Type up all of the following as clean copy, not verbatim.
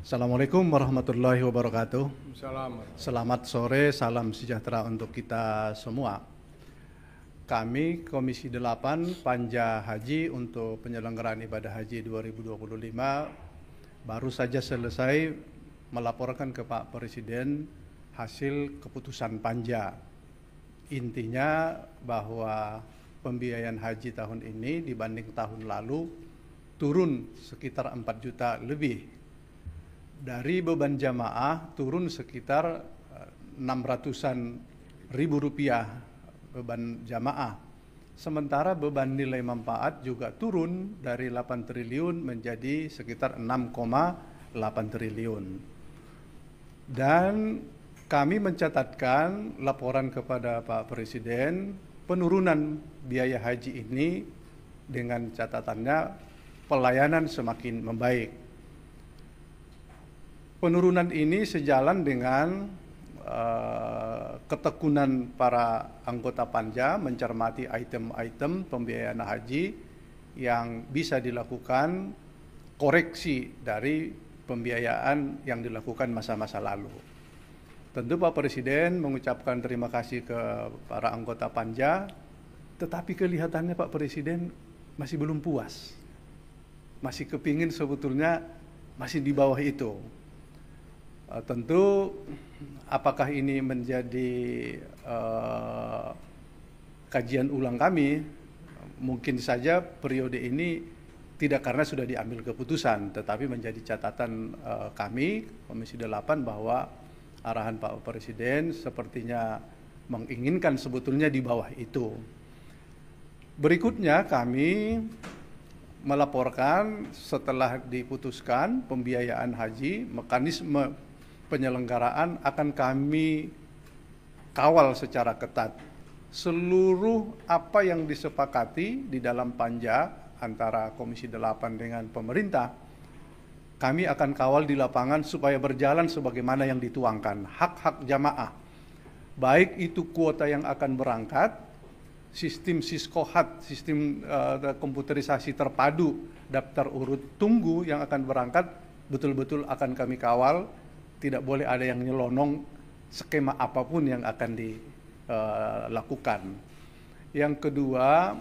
Assalamualaikum warahmatullahi wabarakatuh. Salam. Selamat sore, salam sejahtera untuk kita semua. Kami Komisi 8 Panja Haji untuk penyelenggaraan ibadah haji 2025 baru saja selesai melaporkan ke Pak Presiden hasil keputusan Panja. Intinya bahwa pembiayaan haji tahun ini dibanding tahun lalu turun sekitar 4 juta lebih. Dari beban jamaah turun sekitar 600-an ribu rupiah beban jamaah. Sementara beban nilai manfaat juga turun dari 8 triliun menjadi sekitar 6,8 triliun. Dan kami mencatatkan laporan kepada Pak Presiden penurunan biaya haji ini dengan catatannya pelayanan semakin membaik. Penurunan ini sejalan dengan ketekunan para anggota Panja mencermati item-item pembiayaan haji yang bisa dilakukan koreksi dari pembiayaan yang dilakukan masa-masa lalu. Tentu Pak Presiden mengucapkan terima kasih ke para anggota Panja, tetapi kelihatannya Pak Presiden masih belum puas. Masih kepingin sebetulnya masih di bawah itu. Tentu apakah ini menjadi kajian ulang kami, mungkin saja periode ini tidak karena sudah diambil keputusan, tetapi menjadi catatan kami Komisi 8 bahwa arahan Pak Presiden sepertinya menginginkan sebetulnya di bawah itu. Berikutnya kami melaporkan setelah diputuskan pembiayaan haji, mekanisme penyelenggaraan akan kami kawal secara ketat. Seluruh apa yang disepakati di dalam Panja antara Komisi 8 dengan pemerintah, kami akan kawal di lapangan supaya berjalan sebagaimana yang dituangkan. Hak-hak jamaah, baik itu kuota yang akan berangkat, sistem Siskohat, sistem komputerisasi terpadu, daftar urut tunggu yang akan berangkat, betul-betul akan kami kawal. Tidak boleh ada yang nyelonong skema apapun yang akan dilakukan. Yang kedua,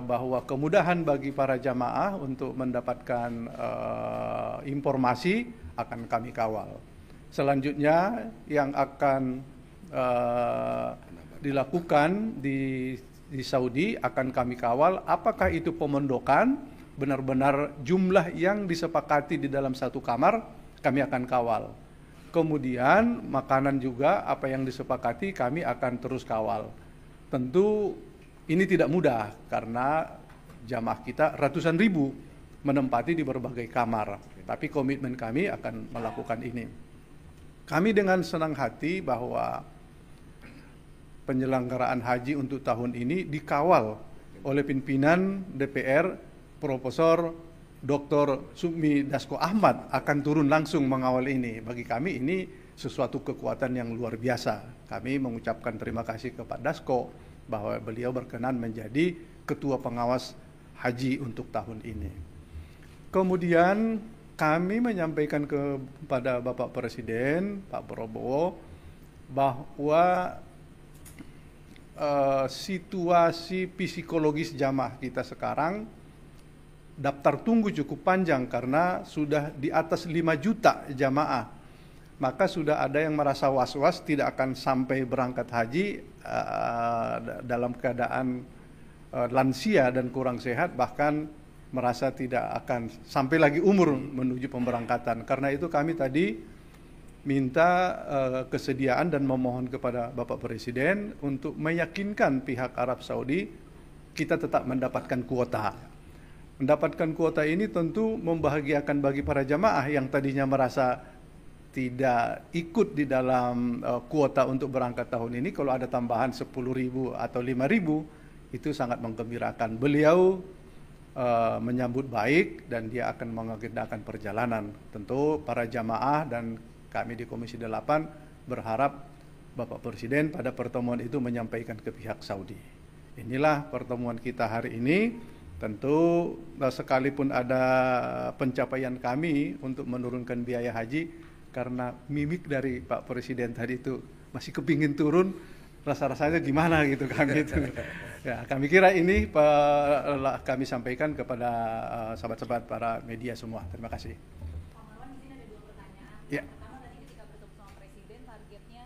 bahwa kemudahan bagi para jamaah untuk mendapatkan informasi akan kami kawal. Selanjutnya yang akan dilakukan di Saudi akan kami kawal, apakah itu pemondokan, benar-benar jumlah yang disepakati di dalam satu kamar, kami akan kawal. Kemudian makanan juga apa yang disepakati kami akan terus kawal. Tentu ini tidak mudah karena jamaah kita ratusan ribu menempati di berbagai kamar. Tapi komitmen kami akan melakukan ini. Kami dengan senang hati bahwa penyelenggaraan haji untuk tahun ini dikawal oleh pimpinan DPR Profesor Dr. Sukmi Dasko Ahmad akan turun langsung mengawal ini. Bagi kami ini sesuatu kekuatan yang luar biasa. Kami mengucapkan terima kasih kepada Dasko bahwa beliau berkenan menjadi ketua pengawas haji untuk tahun ini. Kemudian kami menyampaikan kepada Bapak Presiden, Pak Prabowo, bahwa situasi psikologis jamaah kita sekarang daftar tunggu cukup panjang karena sudah di atas 5 juta jamaah. Maka sudah ada yang merasa was-was tidak akan sampai berangkat haji dalam keadaan lansia dan kurang sehat, bahkan merasa tidak akan sampai lagi umur menuju pemberangkatan. Karena itu kami tadi minta kesediaan dan memohon kepada Bapak Presiden untuk meyakinkan pihak Arab Saudi kita tetap mendapatkan kuota. Mendapatkan kuota ini tentu membahagiakan bagi para jamaah yang tadinya merasa tidak ikut di dalam kuota untuk berangkat tahun ini. Kalau ada tambahan 10.000 atau 5.000 itu sangat menggembirakan. Beliau menyambut baik dan dia akan mengagendakan perjalanan. Tentu para jamaah dan kami di Komisi 8 berharap Bapak Presiden pada pertemuan itu menyampaikan ke pihak Saudi. Inilah pertemuan kita hari ini. Tentu sekalipun ada pencapaian kami untuk menurunkan biaya haji, karena mimik dari Pak Presiden tadi itu masih kepingin turun, rasa-rasanya gimana gitu kami itu. Ya, kami kira ini kami sampaikan kepada sahabat-sahabat para media semua. Terima kasih. Pak Marwan, di sini ada 2 pertanyaan. Ya. Yang pertama tadi ketika bertemu sama Presiden targetnya.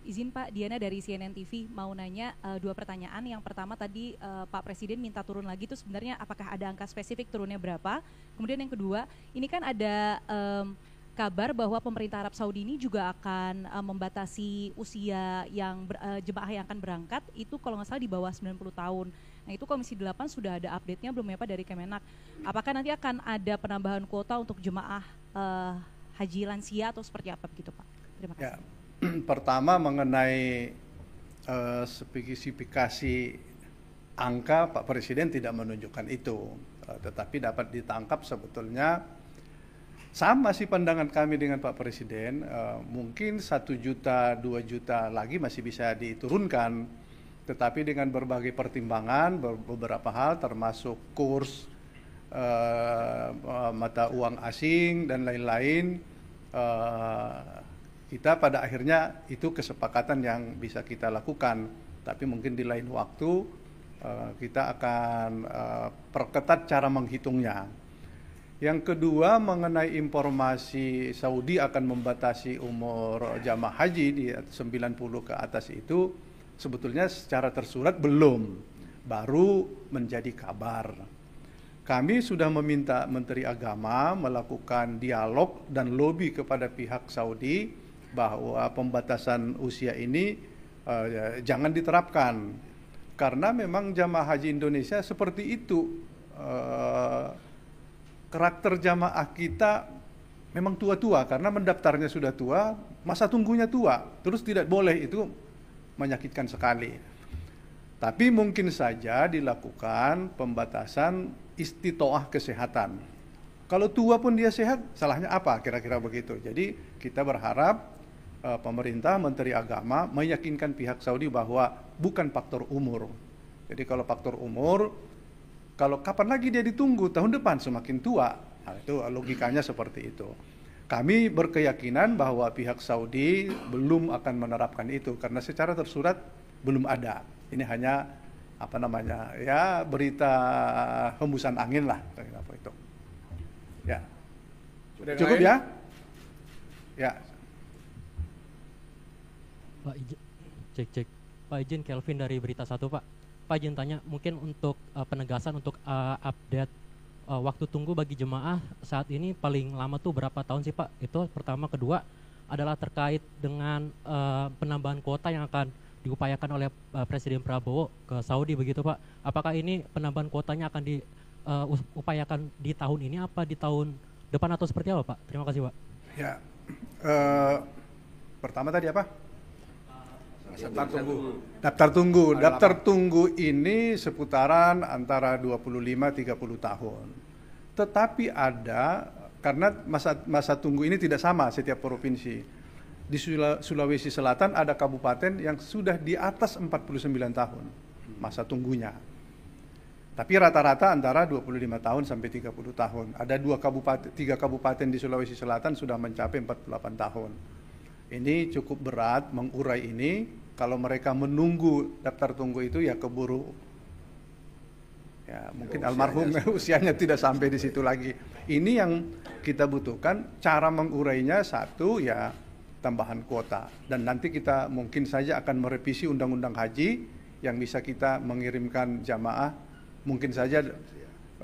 Izin Pak, Diana dari CNN TV mau nanya 2 pertanyaan. Yang pertama tadi Pak Presiden minta turun lagi, itu sebenarnya apakah ada angka spesifik turunnya berapa? Kemudian yang kedua, ini kan ada kabar bahwa pemerintah Arab Saudi ini juga akan membatasi usia yang jemaah yang akan berangkat itu kalau nggak salah di bawah 90 tahun. Nah itu Komisi 8 sudah ada update-nya belum ya Pak dari Kemenak? Apakah nanti akan ada penambahan kuota untuk jemaah haji lansia atau seperti apa begitu Pak? Terima kasih. Ya, pertama mengenai spesifikasi angka, Pak Presiden tidak menunjukkan itu, tetapi dapat ditangkap sebetulnya sama sih pandangan kami dengan Pak Presiden. Mungkin 1 juta, 2 juta lagi masih bisa diturunkan, tetapi dengan berbagai pertimbangan, beberapa hal termasuk kurs mata uang asing dan lain-lain, kita pada akhirnya itu kesepakatan yang bisa kita lakukan. Tapi mungkin di lain waktu kita akan perketat cara menghitungnya. Yang kedua mengenai informasi Saudi akan membatasi umur jamaah haji di 90 ke atas itu sebetulnya secara tersurat belum, baru menjadi kabar. Kami sudah meminta Menteri Agama melakukan dialog dan lobby kepada pihak Saudi bahwa pembatasan usia ini jangan diterapkan, karena memang jamaah haji Indonesia seperti itu. Karakter jamaah kita memang tua-tua karena mendaftarnya sudah tua, masa tunggunya tua, terus tidak boleh, itu menyakitkan sekali. Tapi mungkin saja dilakukan pembatasan istitoah kesehatan. Kalau tua pun dia sehat, salahnya apa? Kira-kira begitu. Jadi kita berharap pemerintah, Menteri Agama meyakinkan pihak Saudi bahwa bukan faktor umur. Jadi kalau faktor umur, kalau kapan lagi dia ditunggu, tahun depan semakin tua. Nah, itu logikanya seperti itu. Kami berkeyakinan bahwa pihak Saudi belum akan menerapkan itu karena secara tersurat belum ada. Ini hanya ya berita hembusan angin lah, apa itu. Ya. Cukup ya? Ya. Pak cek. Pak izin Kelvin dari Berita 1 Pak. Pak izin tanya, mungkin untuk penegasan untuk update waktu tunggu bagi jemaah saat ini paling lama tuh berapa tahun sih Pak? Itu pertama. Kedua adalah terkait dengan penambahan kuota yang akan diupayakan oleh Presiden Prabowo ke Saudi begitu Pak. Apakah ini penambahan kuotanya akan diupayakan di tahun ini apa di tahun depan atau seperti apa Pak? Terima kasih Pak. Ya, pertama tadi apa? Daftar tunggu ini seputaran antara 25-30 tahun. Tetapi ada, karena masa tunggu ini tidak sama setiap provinsi. Di Sulawesi Selatan ada kabupaten yang sudah di atas 49 tahun masa tunggunya. Tapi rata-rata antara 25 tahun sampai 30 tahun. Ada 3 kabupaten di Sulawesi Selatan sudah mencapai 48 tahun. Ini cukup berat mengurai ini. Kalau mereka menunggu daftar tunggu itu ya keburu, ya mungkin almarhum usianya tidak sampai di situ lagi. Ini yang kita butuhkan, cara mengurainya satu ya tambahan kuota, dan nanti kita mungkin saja akan merevisi undang-undang haji yang bisa kita mengirimkan jamaah mungkin saja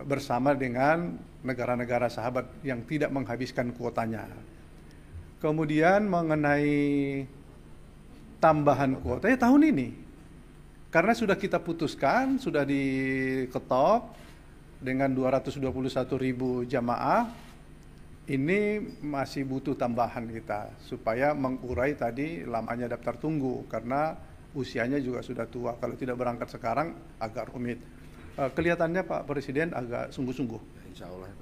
bersama dengan negara-negara sahabat yang tidak menghabiskan kuotanya. Kemudian mengenai tambahan kuota ya tahun ini, karena sudah kita putuskan, sudah diketok dengan 221.000 jamaah, ini masih butuh tambahan kita supaya mengurai tadi lamanya daftar tunggu karena usianya juga sudah tua. Kalau tidak berangkat sekarang agak rumit. Kelihatannya Pak Presiden agak sungguh-sungguh. Insya Allah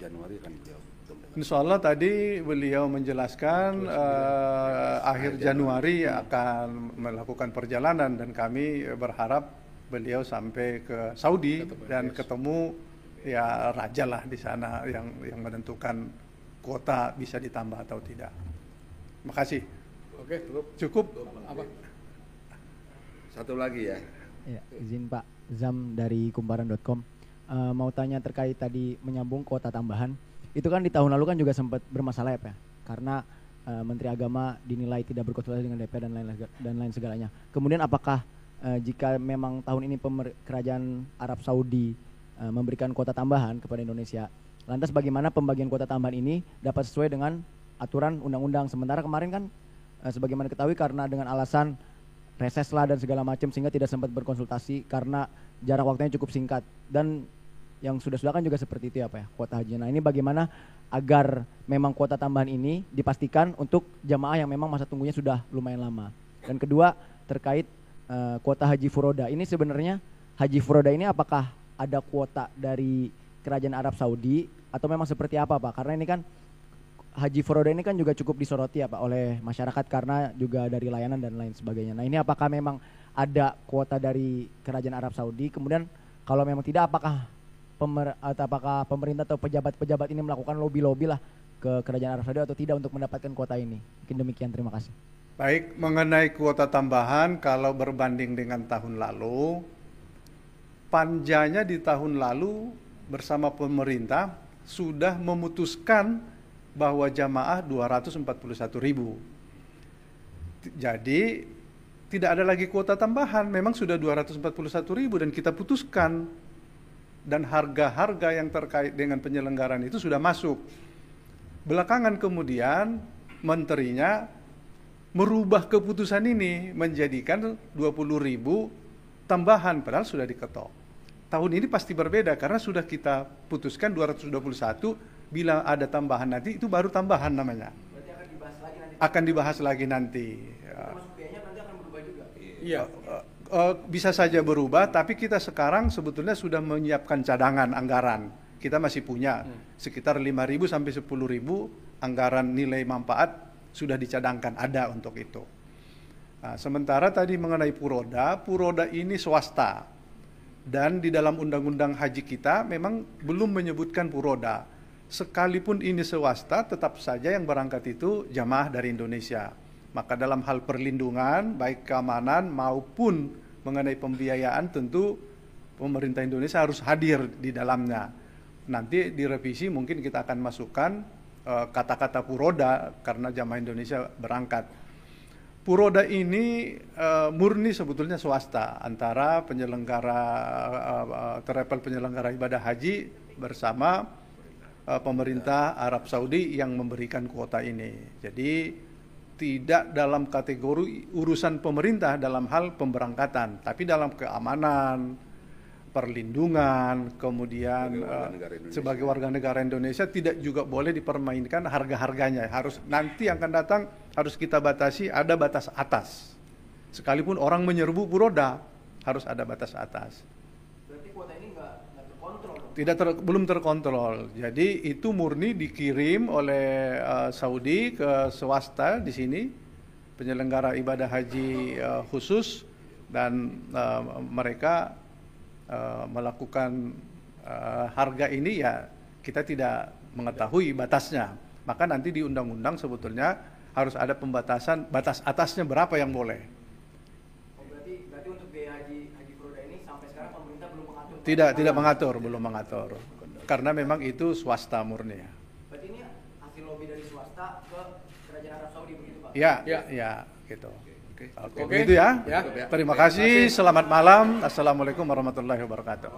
Januari kan beliau. Insya Allah tadi beliau menjelaskan akhir Januari akan melakukan perjalanan, dan kami berharap beliau sampai ke Saudi dan ketemu ya raja lah di sana yang menentukan kuota bisa ditambah atau tidak. Makasih. Oke, Cukup. apa? Satu lagi ya. Ya, izin Pak, Zam dari kumparan.com. Mau tanya terkait tadi menyambung kuota tambahan. Itu kan di tahun lalu kan juga sempat bermasalah ya Pak, karena Menteri Agama dinilai tidak berkonsultasi dengan DPR dan lain segalanya. Kemudian apakah jika memang tahun ini kerajaan Arab Saudi memberikan kuota tambahan kepada Indonesia, lantas bagaimana pembagian kuota tambahan ini dapat sesuai dengan aturan undang-undang? Sementara kemarin kan sebagaimana diketahui karena dengan alasan reses lah dan segala macam sehingga tidak sempat berkonsultasi karena jarak waktunya cukup singkat, dan yang sudah-sudah kan juga seperti itu ya Pak ya, kuota haji. Nah ini bagaimana agar memang kuota tambahan ini dipastikan untuk jamaah yang memang masa tunggunya sudah lumayan lama. Dan kedua terkait kuota haji furoda, ini sebenarnya haji furoda ini apakah ada kuota dari kerajaan Arab Saudi atau memang seperti apa Pak? Karena ini kan haji furoda ini kan juga cukup disoroti ya Pak oleh masyarakat karena juga dari layanan dan lain sebagainya. Nah ini apakah memang ada kuota dari kerajaan Arab Saudi? Kemudian kalau memang tidak, apakah pemerintah atau pejabat-pejabat ini melakukan lobby-lobby lah ke kerajaan Arab Saudi atau tidak untuk mendapatkan kuota ini? Mungkin demikian, terima kasih. Baik, mengenai kuota tambahan kalau berbanding dengan tahun lalu, panjanya di tahun lalu bersama pemerintah sudah memutuskan bahwa jamaah 241.000. Jadi tidak ada lagi kuota tambahan, memang sudah 241.000 dan kita putuskan, dan harga-harga yang terkait dengan penyelenggaraan itu sudah masuk. Belakangan kemudian menterinya merubah keputusan ini menjadikan 20.000 tambahan padahal sudah diketok. Tahun ini pasti berbeda karena sudah kita putuskan 221, bila ada tambahan nanti itu baru tambahan namanya. Berarti akan dibahas lagi nanti. Akan dibahas lagi nanti. Termasuk biayanya nanti akan berubah juga. Iya. Bisa saja berubah, tapi kita sekarang sebetulnya sudah menyiapkan cadangan anggaran. Kita masih punya sekitar 5.000 sampai 10.000 anggaran nilai manfaat sudah dicadangkan, ada untuk itu. Nah, sementara tadi mengenai Puroda ini swasta. Dan di dalam undang-undang haji kita memang belum menyebutkan Puroda. Sekalipun ini swasta, tetap saja yang berangkat itu jamaah dari Indonesia. Maka dalam hal perlindungan, baik keamanan maupun mengenai pembiayaan, tentu pemerintah Indonesia harus hadir di dalamnya. Nanti direvisi mungkin kita akan masukkan kata-kata Puroda karena jamaah Indonesia berangkat. Puroda ini murni sebetulnya swasta antara penyelenggara travel penyelenggara ibadah haji bersama pemerintah Arab Saudi yang memberikan kuota ini. Jadi tidak dalam kategori urusan pemerintah dalam hal pemberangkatan, tapi dalam keamanan, perlindungan, kemudian sebagai warga negara Indonesia tidak juga boleh dipermainkan harga-harganya. Harus nanti yang akan datang harus kita batasi, ada batas atas. Sekalipun orang menyerbu Puroda, harus ada batas atas. Berarti kuota ini nggak terkontrol? Belum terkontrol. Jadi itu murni dikirim oleh Saudi ke swasta di sini, penyelenggara ibadah haji khusus, dan mereka melakukan harga ini ya kita tidak mengetahui batasnya. Maka nanti di undang-undang sebetulnya harus ada pembatasan, batas atasnya berapa yang boleh. Berarti untuk biaya haji Puroda ini sampai sekarang pemerintah belum mengatur? Tidak, belum mengatur. Karena memang itu swasta murni. Berarti ini hasil lobby dari swasta ke kerajaan Arab Saudi begitu Pak? Ya, gitu. Oke, begitu ya. Terima kasih. Selamat malam. Assalamualaikum warahmatullahi wabarakatuh.